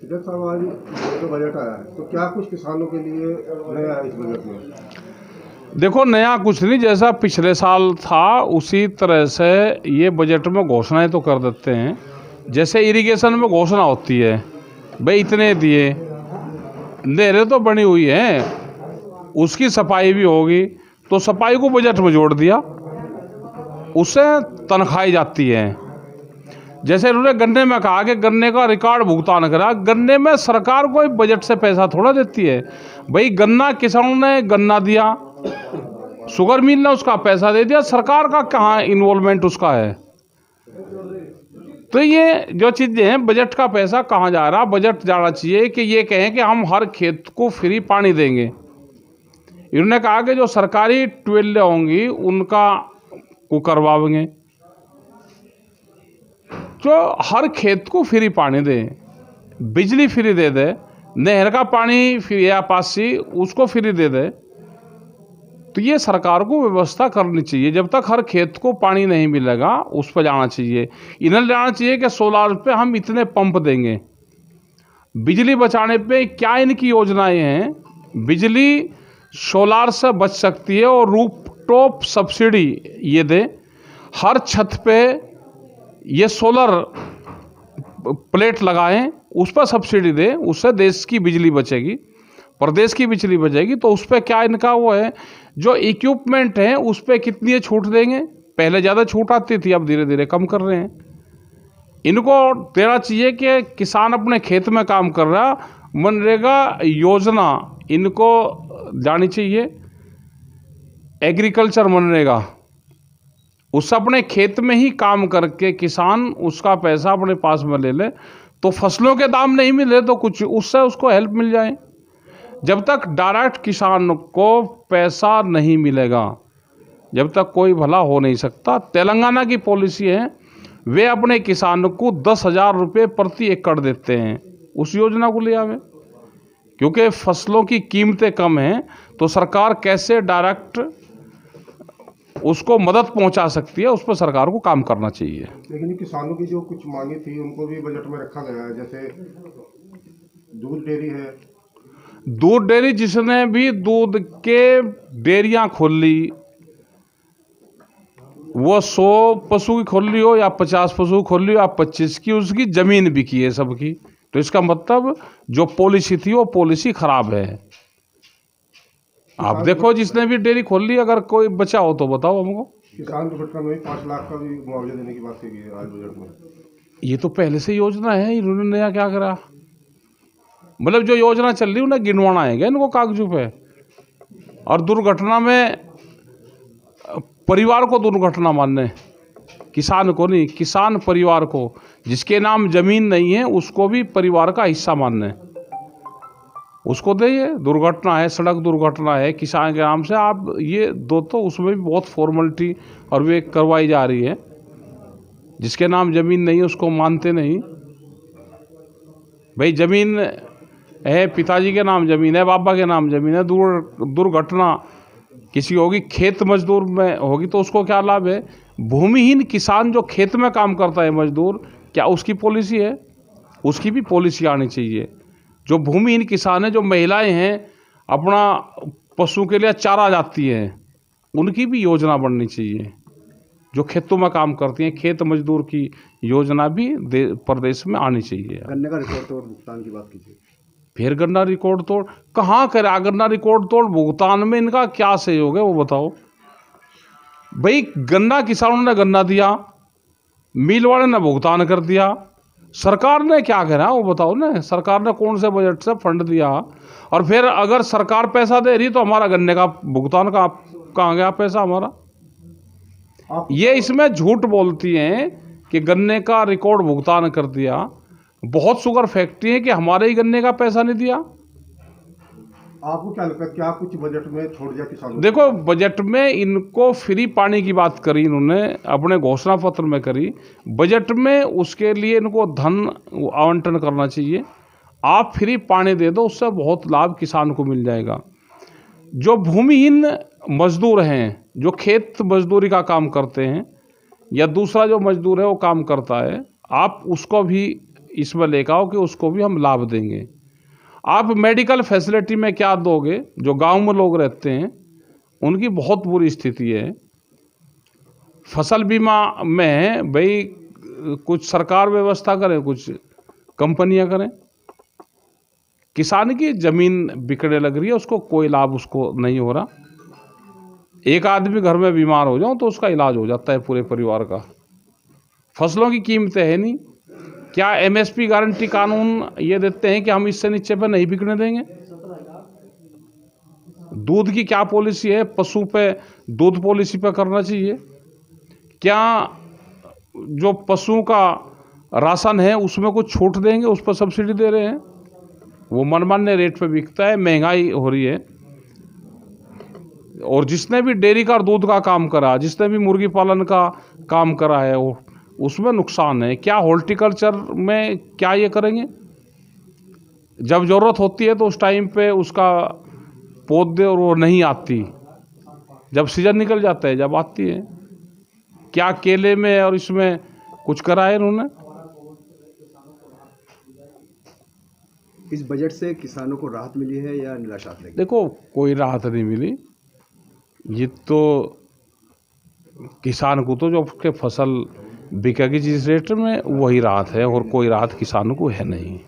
जब साहब आज जो बजट आया है तो क्या कुछ किसानों के लिए नया है इस बजट में? देखो, नया कुछ नहीं, जैसा पिछले साल था उसी तरह से ये बजट में घोषणाएं तो कर देते हैं। जैसे इरिगेशन में घोषणा होती है, भाई इतने दिए, नहरें तो बनी हुई हैं, उसकी सफाई भी होगी, तो सफाई को बजट में जोड़ दिया, उससे तनख्वाही जाती है। जैसे उन्होंने गन्ने में कहा कि गन्ने का रिकॉर्ड भुगतान करा, गन्ने में सरकार कोई बजट से पैसा थोड़ा देती है। भाई गन्ना किसानों ने गन्ना दिया, शुगर मिल ने उसका पैसा दे दिया, सरकार का कहाँ इन्वॉल्वमेंट उसका है? तो ये जो चीज़ें हैं, बजट का पैसा कहाँ जा रहा? बजट जाना चाहिए कि ये कहें कि हम हर खेत को फ्री पानी देंगे। इन्होंने कहा कि जो सरकारी ट्यूबवेल होंगी उनका को करवाएंगे, जो हर खेत को फ्री पानी दे, बिजली फ्री दे दे, नहर का पानी फ्री या पासी उसको फ्री दे दे। तो ये सरकार को व्यवस्था करनी चाहिए। जब तक हर खेत को पानी नहीं मिलेगा उस पर जाना चाहिए। इन्हें जाना चाहिए कि सोलार पे हम इतने पंप देंगे। बिजली बचाने पे क्या इनकी योजनाएं हैं? बिजली सोलार से बच सकती है और रूफटॉप सब्सिडी ये दे, हर छत पे ये सोलर प्लेट लगाएं, उस पर सब्सिडी दे, उससे देश की बिजली बचेगी, प्रदेश की बिजली बचेगी। तो उस पर क्या इनका वो है, जो इक्विपमेंट है उस पर कितनी छूट देंगे? पहले ज़्यादा छूट आती थी, अब धीरे धीरे कम कर रहे हैं। इनको देना चाहिए कि किसान अपने खेत में काम कर रहा, मनरेगा योजना इनको जानी चाहिए, एग्रीकल्चर मनरेगा, उससे अपने खेत में ही काम करके किसान उसका पैसा अपने पास में ले ले, तो फसलों के दाम नहीं मिले तो कुछ उससे उसको हेल्प मिल जाए। जब तक डायरेक्ट किसान को पैसा नहीं मिलेगा, जब तक कोई भला हो नहीं सकता। तेलंगाना की पॉलिसी है, वे अपने किसान को 10,000 रुपये प्रति एकड़ देते हैं, उस योजना को ले आवे। क्योंकि फसलों की कीमतें कम हैं, तो सरकार कैसे डायरेक्ट उसको मदद पहुंचा सकती है, उस पर सरकार को काम करना चाहिए। लेकिन किसानों की जो कुछ मांगे थी उनको भी बजट में रखा गया है, जैसे दूध डेयरी है। दूध डेयरी, जिसने भी दूध के डेयरियां खोल ली, वो 100 पशु की खोल ली हो या 50 पशु खोल ली हो या 25 की, उसकी जमीन बिकी है सबकी। तो इसका मतलब जो पॉलिसी थी वो पॉलिसी खराब है। आप देखो, जिसने भी डेयरी खोल ली, अगर कोई बचा हो तो बताओ हमको। किसान दुर्घटना में 5 लाख का भी मुआवजा देने की बात कही है आज बजट में। ये तो पहले से योजना है, इन्होंने नया क्या करा? मतलब जो योजना चल रही है उन्हें गिनवाना है क्या इनको कागजों पे? और दुर्घटना में परिवार को दुर्घटना मानने, किसान को नहीं, किसान परिवार को, जिसके नाम जमीन नहीं है उसको भी परिवार का हिस्सा मानने, उसको दे। ये दुर्घटना है, सड़क दुर्घटना है, किसान के नाम से आप ये दो, तो उसमें भी बहुत फॉर्मेलिटी और वे करवाई जा रही है। जिसके नाम ज़मीन नहीं है उसको मानते नहीं। भाई ज़मीन है, पिताजी के नाम ज़मीन है, बाबा के नाम ज़मीन है, दुर्घटना किसी होगी, खेत मजदूर में होगी, तो उसको क्या लाभ है? भूमिहीन किसान जो खेत में काम करता है मजदूर, क्या उसकी पॉलिसी है? उसकी भी पॉलिसी आनी चाहिए। जो भूमिहीन किसान है, जो महिलाएं हैं अपना पशु के लिए चारा जाती हैं, उनकी भी योजना बननी चाहिए। जो खेतों में काम करती हैं, खेत मजदूर की योजना भी प्रदेश में आनी चाहिए। गन्ने का रिकॉर्ड तोड़ भुगतान की बात कीजिए। फिर गन्ना रिकॉर्ड तोड़ कहाँ करा? गन्ना रिकॉर्ड तोड़ भुगतान में इनका क्या सहयोग है वो बताओ। भाई गन्ना किसानों ने गन्ना दिया, मिल वाले ने भुगतान कर दिया, सरकार ने क्या करा वो बताओ ना। सरकार ने कौन से बजट से फंड दिया? और फिर अगर सरकार पैसा दे रही तो हमारा गन्ने का भुगतान कहाँ गया पैसा हमारा? ये इसमें झूठ बोलती हैं कि गन्ने का रिकॉर्ड भुगतान कर दिया। बहुत शुगर फैक्ट्री है कि हमारे ही गन्ने का पैसा नहीं दिया। आपको क्या लगता है, क्या कुछ बजट में छोड़ दिया किसानों? देखो, बजट में इनको फ्री पानी की बात करी, इन्होंने अपने घोषणा पत्र में करी। बजट में उसके लिए इनको धन आवंटन करना चाहिए। आप फ्री पानी दे दो, उससे बहुत लाभ किसान को मिल जाएगा। जो भूमिहीन मजदूर हैं, जो खेत मजदूरी का काम करते हैं, या दूसरा जो मजदूर है वो काम करता है, आप उसको भी इसमें लेकर आओ कि उसको भी हम लाभ देंगे। आप मेडिकल फैसिलिटी में क्या दोगे? जो गांव में लोग रहते हैं उनकी बहुत बुरी स्थिति है। फसल बीमा में भाई कुछ सरकार व्यवस्था करे, कुछ कंपनियां करें। किसान की ज़मीन बिकने लग रही है, उसको कोई लाभ उसको नहीं हो रहा। एक आदमी घर में बीमार हो जाओ तो उसका इलाज हो जाता है पूरे परिवार का। फसलों की कीमतें है नहीं। क्या एमएसपी गारंटी कानून ये देते हैं कि हम इससे नीचे पे नहीं बिकने देंगे? दूध की क्या पॉलिसी है? पशु पे दूध पॉलिसी पे करना चाहिए। क्या जो पशुओं का राशन है उसमें कुछ छूट देंगे? उस पर सब्सिडी दे रहे हैं, वो मनमान्य रेट पे बिकता है, महंगाई हो रही है। और जिसने भी डेयरी का दूध का काम करा, जिसने भी मुर्गी पालन का काम करा है, वो उसमें नुकसान है। क्या हॉर्टिकल्चर में क्या ये करेंगे? जब ज़रूरत होती है तो उस टाइम पे उसका पौधे और वो नहीं आती, जब सीजन निकल जाता है जब आती है। क्या केले में और इसमें कुछ करा है इन्होंने? इस बजट से किसानों को राहत मिली है या निराशात लगी? देखो, कोई राहत नहीं मिली। ये तो किसान को तो जो उसके फसल बिकेगी जिस रेट में, वही राहत है, और कोई राहत किसानों को है नहीं।